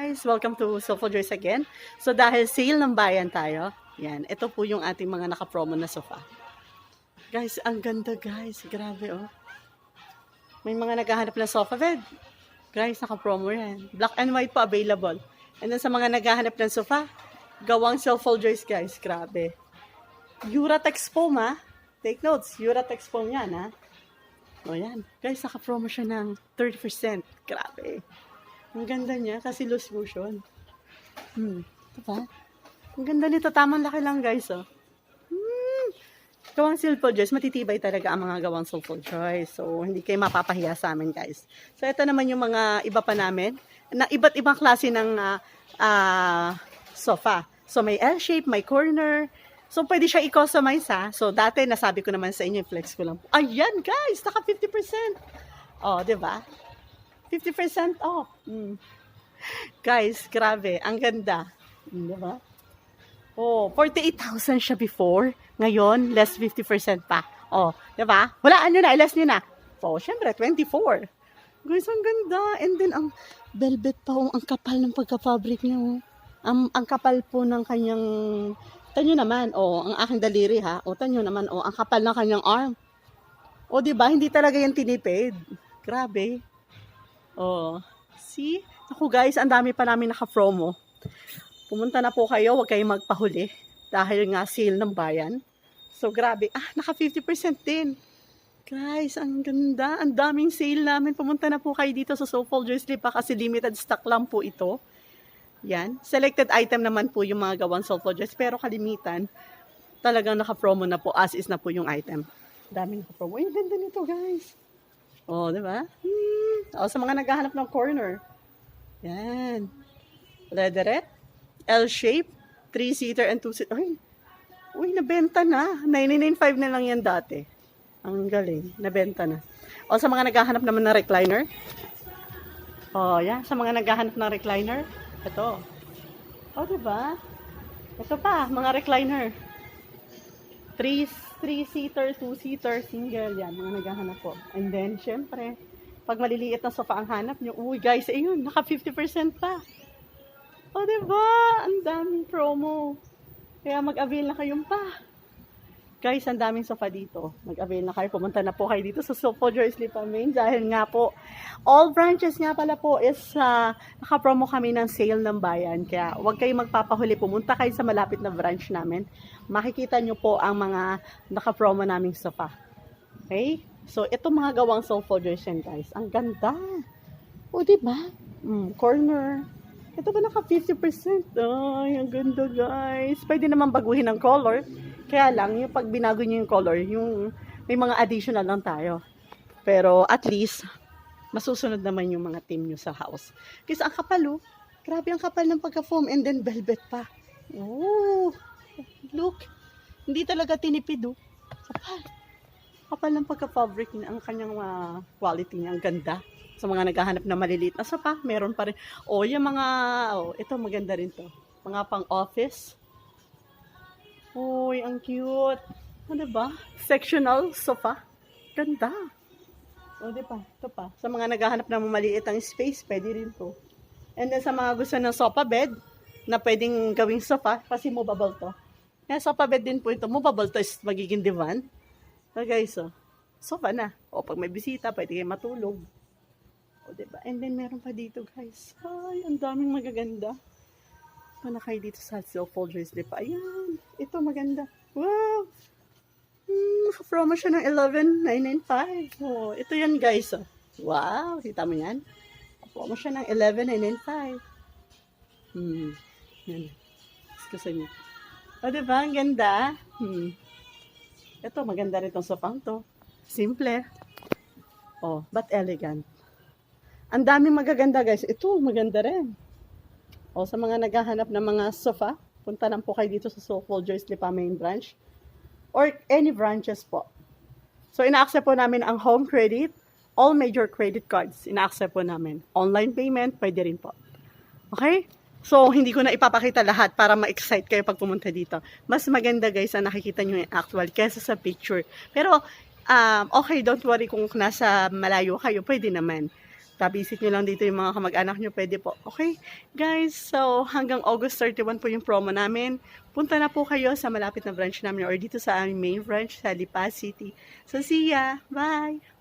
guys! Welcome to Sofa Joys again. So dahil sale ng bayan tayo, yan, ito po yung ating mga naka-promo na sofa. Guys, ang ganda guys. Grabe oh. May mga naghahanap ng sofa bed. Guys, naka-promo yan. Black and white po available. And then sa mga naghahanap ng sofa, gawang Sofa Joys guys. Grabe. Uratex foam ha. Take notes, Uratex foam yan ha. O yan. Guys, naka-promo siya ng 30%. Grabe. Ang ganda niya kasi loose motion. Ito pa. Ang ganda nito. Tamang laki lang guys oh. Gawang Sofa Joys. Matitibay talaga ang mga gawang Sofa Joys. So, hindi kayo mapapahiya sa amin guys. So, ito naman yung mga iba pa namin. Na iba't ibang klase ng sofa. So, may L-shape, may corner. So, pwede siya i-customize ha. So, dati nasabi ko naman sa inyo, flex ko lang po. Ayan guys, naka 50%. Oh, di ba? 50% off. Guys, grabe. Ang ganda. Di ba? Oh, 48,000 siya before. Ngayon, less 50% pa. Oh, di ba? Walaan nyo na, less nyo na. So, syempre, 24. Guys, ang ganda. And then, ang velvet pa. Oh, ang kapal ng pagka-fabric niya. Oh. Ang kapal po ng kanyang... Tanyo naman, oh, ang aking daliri ha. O, tanyo naman, oh, ang kapal ng kanyang arm. O, di ba? Hindi talaga yan tinipid. Grabe. Oh, see? Ako guys, ang dami pa namin naka-promo. Pumunta na po kayo, huwag kayong magpahuli. Dahil nga sale ng bayan. So, grabe. Naka 50% din. Guys, ang ganda. Ang daming sale namin. Pumunta na po kayo dito sa Sofa Joys pa kasi limited stock lang po ito. Yan. Selected item naman po yung mga gawang Sofa Joys. Pero kalimitan, talagang naka-promo na po. As is na po yung item. Daming naka-promo. Ay, ganda nito guys. Oh, di ba? O, sa mga naghahanap ng corner. Yan. Leatherette. L-shape. 3-seater and 2-seater. Uy, nabenta na. 995 na lang yan dati. Ang galing. Nabenta na. O, sa mga naghahanap naman ng recliner. O, yan. Sa mga naghahanap ng recliner. Ito. O, diba? Ito pa. Mga recliner. 3-seater, 2-seater, single. Yan. Mga naghahanap po. And then, syempre, pag maliliit na sofa ang hanap nyo, uy guys, ayun, naka 50% pa. O, diba? Ang daming promo. Kaya mag-avail na kayong pa. Guys, ang daming sofa dito. Mag-avail na kayo. Pumunta na po kayo dito sa Sofa Joys Lipa Main. Dahil nga po, all branches nga pala po is naka-promo kami ng sale ng bayan. Kaya huwag kayong magpapahuli. Pumunta kayo sa malapit na branch namin. Makikita nyo po ang mga naka-promo naming sofa. Okay? So, ito mga gawang Sofa Joys yan, guys. Ang ganda. O, diba? Corner. Ito ba naka 50%? Ay, ang ganda, guys. Pwede naman baguhin ang color. Kaya lang, yung pag binago nyo yung color, yung may mga additional lang tayo. Pero, at least, masusunod naman yung mga team nyo sa house. Kasi ang kapal, oh. Grabe ang kapal ng pagka-foam. And then, velvet pa. Oh, look. Hindi talaga tinipid, oh. Kapal. Kapal ng pagka-fabric niya, ang kanyang quality niya, ang ganda. Sa mga naghahanap na maliliit na sofa, meron pa rin. O, yung mga, ito maganda rin to. Mga pang-office. Uy, ang cute. Ano ba? Sectional sofa. Ganda. O, diba? Ito pa. Sa mga naghahanap na maliit ang space, pwede rin to. And then sa mga gusto ng sofa bed, na pwedeng gawing sofa, kasi movable to. Kaya sofa bed din po ito. Movable to is magiging divan. So guys, sofa na. O pag may bisita, pwede kayo matulog. O diba? And then meron pa dito guys. Ay, ang daming magaganda. So na kayo dito sa Sofa Joys pa. Ayan. Ito maganda. Wow! Naka-promo siya ng 11,995. Oh, ito yan guys. Oh. Wow! Kita mo yan? Naka-promo siya ng 11,995. Yan. Gusto niyo. O diba? Ang ganda. Ito, maganda rin itong sofang to. Simple. Oh, but elegant. Ang daming magaganda guys. Ito, maganda rin. O, sa mga naghahanap ng mga sofa, punta lang po kayo dito sa Sofa Joys Lipa Main Branch. Or any branches po. So, ina-accept po namin ang home credit, all major credit cards. Ina-accept po namin. Online payment, pwede rin po. Okay? So, hindi ko na ipapakita lahat para ma-excite kayo pag pumunta dito. Mas maganda guys na nakikita nyo yung actual kesa sa picture. Pero, okay, don't worry kung nasa malayo kayo, pwede naman. Pa-visit nyo lang dito yung mga kamag-anak nyo, pwede po. Okay, guys, so hanggang August 31 po yung promo namin. Punta na po kayo sa malapit na branch namin or dito sa aming main branch sa Lipa City. So, see ya! Bye!